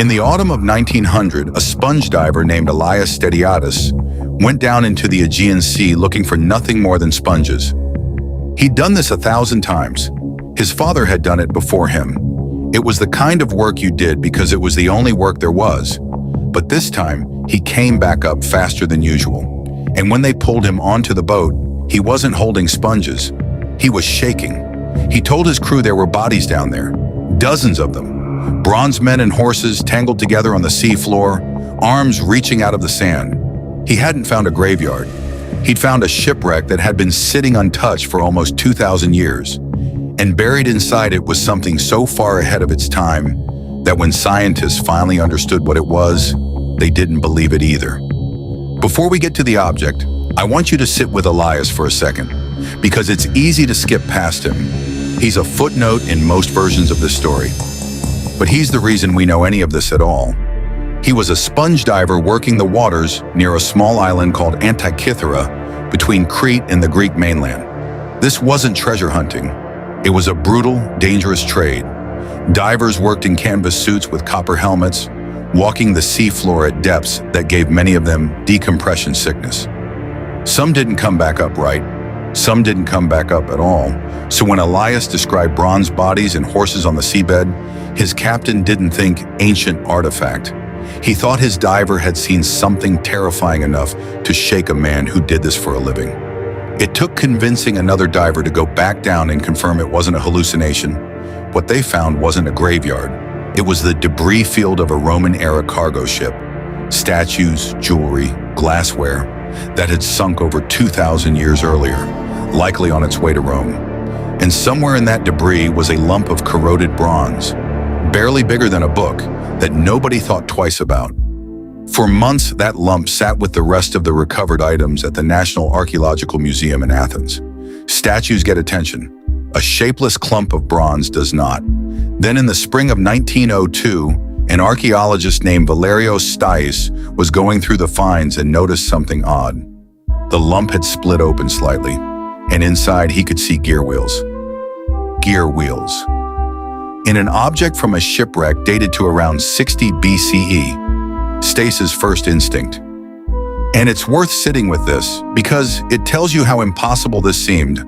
In the autumn of 1900, a sponge diver named Elias Stediadis went down into the Aegean Sea looking for nothing more than sponges. He'd done this 1,000 times. His father had done it before him. It was the kind of work you did because it was the only work there was. But this time, he came back up faster than usual. And when they pulled him onto the boat, he wasn't holding sponges. He was shaking. He told his crew there were bodies down there, dozens of them. Bronze men and horses tangled together on the sea floor, arms reaching out of the sand. He hadn't found a graveyard. He'd found a shipwreck that had been sitting untouched for almost 2,000 years. And buried inside it was something so far ahead of its time that when scientists finally understood what it was, they didn't believe it either. Before we get to the object, I want you to sit with Elias for a second, because it's easy to skip past him. He's a footnote in most versions of this story. But he's the reason we know any of this at all. He was a sponge diver working the waters near a small island called Antikythera between Crete and the Greek mainland. This wasn't treasure hunting. It was a brutal, dangerous trade. Divers worked in canvas suits with copper helmets, walking the seafloor at depths that gave many of them decompression sickness. Some didn't come back up right. Some didn't come back up at all. So when Elias described bronze bodies and horses on the seabed, his captain didn't think ancient artifact. He thought his diver had seen something terrifying enough to shake a man who did this for a living. It took convincing another diver to go back down and confirm it wasn't a hallucination. What they found wasn't a graveyard. It was the debris field of a Roman-era cargo ship. Statues, jewelry, glassware that had sunk over 2,000 years earlier, likely on its way to Rome. And somewhere in that debris was a lump of corroded bronze, barely bigger than a book, that nobody thought twice about. For months, that lump sat with the rest of the recovered items at the National Archaeological Museum in Athens. Statues get attention. A shapeless clump of bronze does not. Then in the spring of 1902, an archaeologist named Valerios Stais was going through the finds and noticed something odd. The lump had split open slightly, and inside he could see gear wheels. Gear wheels. In an object from a shipwreck dated to around 60 BCE, Stace's first instinct. And it's worth sitting with this because it tells you how impossible this seemed,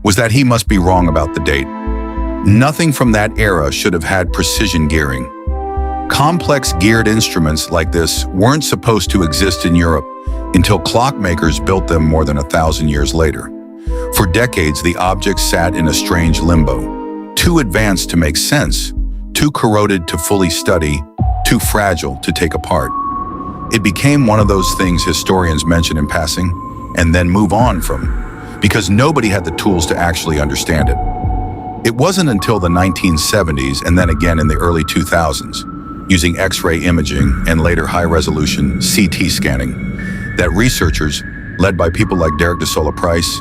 was that he must be wrong about the date. Nothing from that era should have had precision gearing. Complex geared instruments like this weren't supposed to exist in Europe until clockmakers built them more than 1,000 years later. For decades, the object sat in a strange limbo, too advanced to make sense, too corroded to fully study, too fragile to take apart. It became one of those things historians mention in passing and then move on from, because nobody had the tools to actually understand it. It wasn't until the 1970s and then again in the early 2000s, using X-ray imaging and later high-resolution CT scanning, that researchers, led by people like Derek de Sola Price,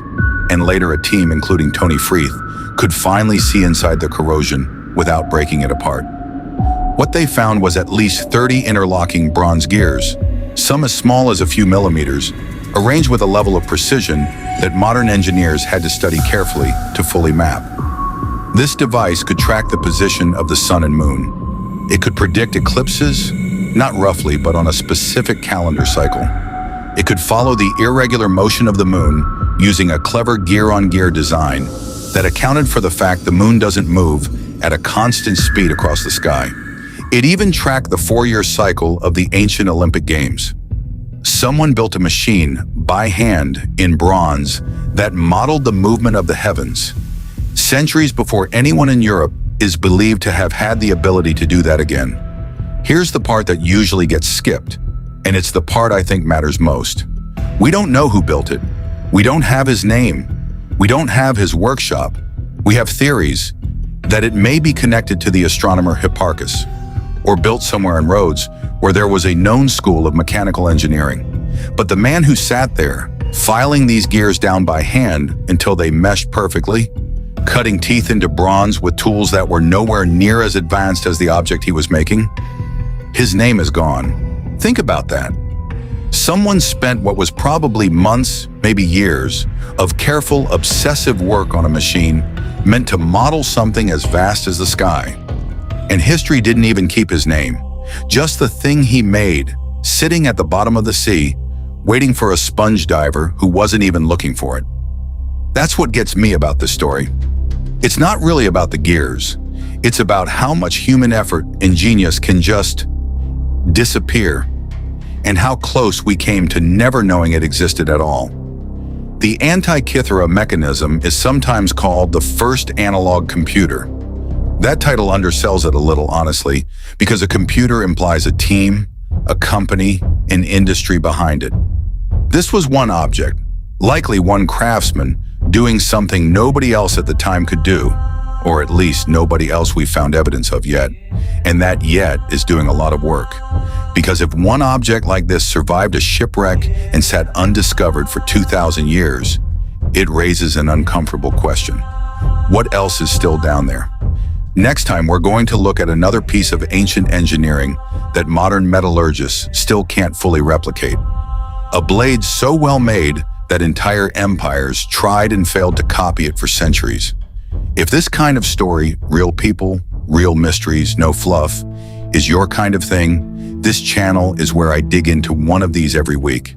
and later a team including Tony Freeth, could finally see inside the corrosion without breaking it apart. What they found was at least 30 interlocking bronze gears, some as small as a few millimeters, arranged with a level of precision that modern engineers had to study carefully to fully map. This device could track the position of the sun and moon. It could predict eclipses, not roughly, but on a specific calendar cycle. It could follow the irregular motion of the moon using a clever gear-on-gear design that accounted for the fact the moon doesn't move at a constant speed across the sky. It even tracked the 4-year cycle of the ancient Olympic Games. Someone built a machine by hand in bronze that modeled the movement of the heavens. Centuries before anyone in Europe is believed to have had the ability to do that again. Here's the part that usually gets skipped, and it's the part I think matters most. We don't know who built it. We don't have his name. We don't have his workshop. We have theories that it may be connected to the astronomer Hipparchus, or built somewhere in Rhodes, where there was a known school of mechanical engineering. But the man who sat there, filing these gears down by hand until they meshed perfectly, cutting teeth into bronze with tools that were nowhere near as advanced as the object he was making, his name is gone. Think about that. Someone spent what was probably months, maybe years, of careful, obsessive work on a machine meant to model something as vast as the sky. And history didn't even keep his name. Just the thing he made, sitting at the bottom of the sea, waiting for a sponge diver who wasn't even looking for it. That's what gets me about this story. It's not really about the gears. It's about how much human effort and genius can just disappear, and how close we came to never knowing it existed at all. The Antikythera mechanism is sometimes called the first analog computer. That title undersells it a little, honestly, because a computer implies a team, a company, an industry behind it. This was one object, likely one craftsman, doing something nobody else at the time could do, or at least nobody else we've found evidence of yet, and that yet is doing a lot of work. Because if one object like this survived a shipwreck and sat undiscovered for 2,000 years, it raises an uncomfortable question. What else is still down there? Next time, we're going to look at another piece of ancient engineering that modern metallurgists still can't fully replicate. A blade so well made that entire empires tried and failed to copy it for centuries. If this kind of story, real people, real mysteries, no fluff, is your kind of thing, this channel is where I dig into one of these every week.